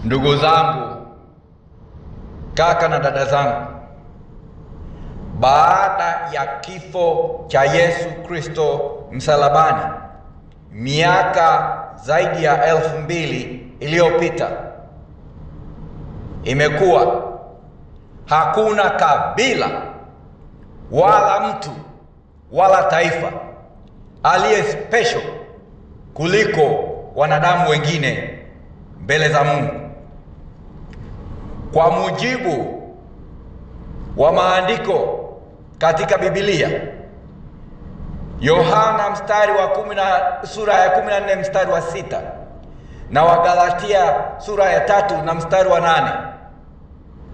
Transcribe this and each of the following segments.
Ndugu zangu, kaka na dada zangu, baada ya kifo cha Yesu Kristo msalabani miaka zaidi ya 2000 iliyopita, imekuwa hakuna kabila wala mtu wala taifa aliye special kuliko wanadamu wengine mbele za Mungu. Kwa mujibu wa maandiko katika Biblia, Yohana sura ya 14 mstari wa 6 na Wagalatia sura ya 3 na mstari wa 8,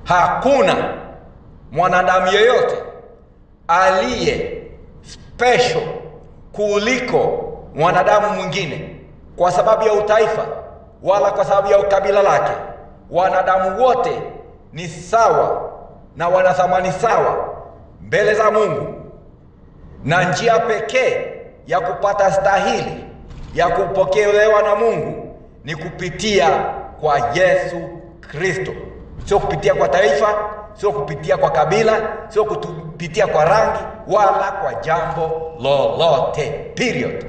hakuna mwanadamu yeyote aliye special kuliko mwanadamu mwingine kwa sababu ya utaifa wala kwa sababu ya ukabila lake. Wanadamu wote ni sawa na wana thamani sawa mbele za Mungu, na njia pekee ya kupata stahili ya kupokelewa na Mungu ni kupitia kwa Yesu Kristo. Sio kupitia kwa taifa, sio kupitia kwa kabila, sio kupitia kwa rangi wala kwa jambo lolote. Period.